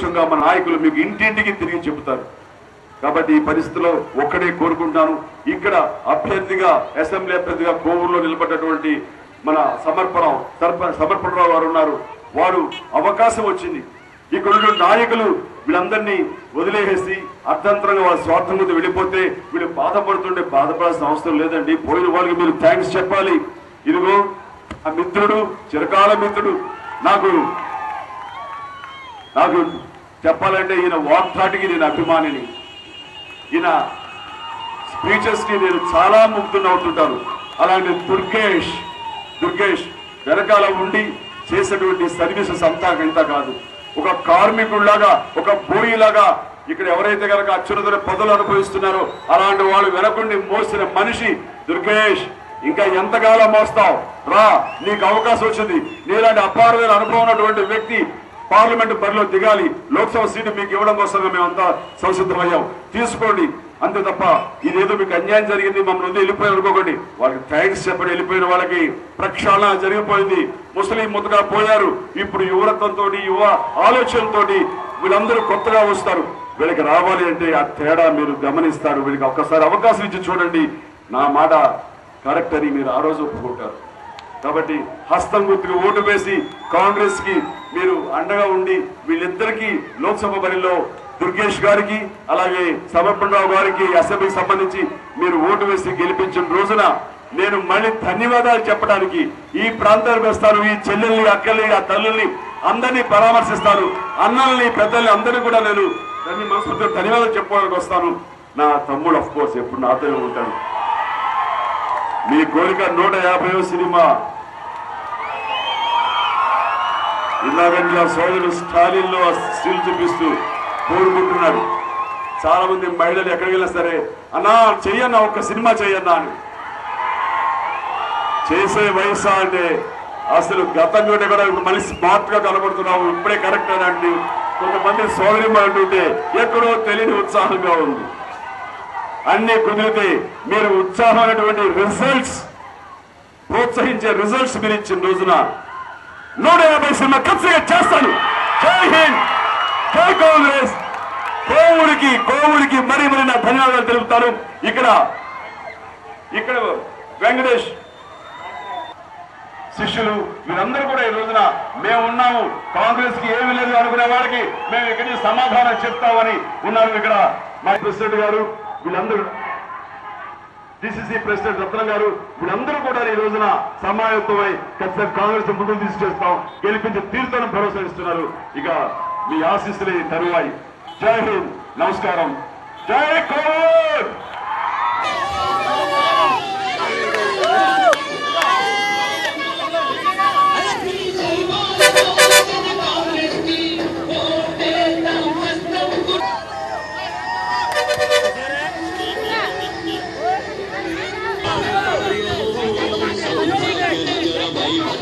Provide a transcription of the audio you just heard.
ప్రత్యక్షంగా మన నాయకులు మీకు ఇంటింటికి తిరిగి చెబుతారు. కాబట్టి ఈ పరిస్థితిలో ఒక్కడే కోరుకుంటాను, ఇక్కడ అభ్యర్థిగా అసెంబ్లీ అభ్యర్థిగా కోవూరులో నిలబడ్డటువంటి మన సమర్పణరావు గారు ఉన్నారు. వారు అవకాశం వచ్చింది. ఇక్కడ నాయకులు వీళ్ళందరినీ వదిలేసి అర్థంతరంగా వాళ్ళ స్వార్థం మీద వెళ్ళిపోతే వీళ్ళు బాధపడుతుంటే బాధపడాల్సిన అవసరం లేదండి. పోయిన వాళ్ళకి మీరు థ్యాంక్స్ చెప్పాలి. ఇదిగో ఆ మిత్రుడు, చిరకాల మిత్రుడు, నాకు చెప్పాలంటే ఈయన వాక్ధాటికి నేను అభిమానిని, ఈయన స్పీచెస్ కి నేను చాలా ముగ్ధునవుతుంటాను. అలాంటి దుర్గేష్ వెనకాల ఉండి చేసేటువంటి సర్వీసెస్ అంతా ఇంత కాదు. ఒక కార్మికుడిలాగా, ఒక బోయిలాగా ఇక్కడ ఎవరైతే కనుక అత్యున్నత పదవులు అనుభవిస్తున్నారో అలాంటి వాళ్ళు వెనకుండి మోసిన మనిషి దుర్గేష్. ఇంకా ఎంతకాలం మోస్తావు రా, నీకు అవకాశం వచ్చింది. నీలాంటి అపారమైన అనుభవం ఉన్నటువంటి వ్యక్తి పార్లమెంట్ బరిలో దిగాలి. లోక్సభ సీటు మీకు ఇవ్వడం కోసం మేమంతా సంసిద్ధమయ్యాం, తీసుకోండి అంతే తప్ప ఇదేదో మీకు అన్యాయం జరిగింది మమ్మల్ని ముందు వెళ్ళిపోయారు అనుకోకండి. వాళ్ళకి థ్యాంక్స్ చెప్పండి. వెళ్ళిపోయిన వాళ్ళకి ప్రక్షాళన జరిగిపోయింది. ముస్లిం ముతగా పోయారు. ఇప్పుడు యువరత్వంతో, యువ ఆలోచనతో వీళ్ళందరూ కొత్తగా వస్తారు. వీళ్ళకి రావాలి అంటే ఆ తేడా మీరు గమనిస్తారు. వీళ్ళకి ఒక్కసారి అవకాశం ఇచ్చి చూడండి. నా మాట కరెక్ట్ అని మీరు ఆ రోజు ఒప్పుకుంటారు. కాబట్టి హస్తం గుర్తుకు ఓటు వేసి కాంగ్రెస్ కి మీరు అండగా ఉండి వీళ్ళిద్దరికీ లోక్సభ బరిలో దుర్గేష్ గారికి అలాగే సమర్పణరావు గారికి అసెంబ్లీకి సంబంధించి మీరు ఓటు వేసి గెలిపించిన రోజున నేను మళ్ళీ ధన్యవాదాలు చెప్పడానికి ఈ ప్రాంతానికి వస్తాను. ఈ చెల్లెల్ని, అక్కల్ని, ఆ తల్లుల్ని అందరినీ పరామర్శిస్తాను. అన్నల్ని, పెద్దల్ని అందరినీ కూడా నేను మనస్ఫూర్తిగా ధన్యవాదాలు చెప్పుకోవడానికి వస్తాను. నా తమ్ముడు ఆఫ్ కోర్స్ ఎప్పుడు నాతోనే ఉంటాడు. మీ కోరిక 150వ సినిమా. ఇందాక సోదరుడు స్టాలిన్ లో స్టిల్ చూపిస్తూ కోరుకుంటున్నాడు. చాలా మంది మహిళలు ఎక్కడికి వెళ్ళినా సరే అన్నా చెయ్యన్నా, ఒక్క సినిమా చెయ్యన్నా అని. చేసే వయసా అంటే అసలు గతం కంటే కూడా ఇప్పుడు మళ్ళీ స్మార్ట్ గా కనబడుతున్నాము. ఇప్పుడే కరెక్ట్ అనండి. కొంతమంది సోదరి అంటుంటే ఎక్కడో తెలియని ఉత్సాహంగా ఉంది. అన్ని కుదిరితే మీరు ఉత్సాహమైనటువంటి రిజల్ట్స్, ప్రోత్సహించే రిజల్ట్స్ మీరు ఇచ్చిన రోజున 150 సినిమా ఖచ్చితంగా చేస్తాను. జై హింద్, జై కాంగ్రెస్. కోవుడికి మరీ నా ధన్యవాదాలు తెలుపుతాను. ఇక్కడ వెంకటేష్ శిష్యులు వీరందరూ కూడా ఈ రోజున మేము ఉన్నాము, కాంగ్రెస్ కి ఏమీ లేదు అనుకునే వాడికి మేము ఇక్కడి నుంచి సమాధానం చెప్తామని ఉన్నారు. ఇక్కడ మా ప్రెసిడెంట్ గారు, వీళ్ళందరూ డిసిసి ప్రెసిడెంట్ రత్నం గారు, వీళ్ళందరూ కూడా ఈ రోజున సమాయత్తమై ఖచ్చితంగా కాంగ్రెస్ ముందుకు తీసుకొస్తాం, గెలిపించి తీర్థనం భరోసా ఇస్తున్నారు. ఇక మీ ఆశీస్సులే తరువాయి. జై హింద్, నమస్కారం. జై కోవిడ్.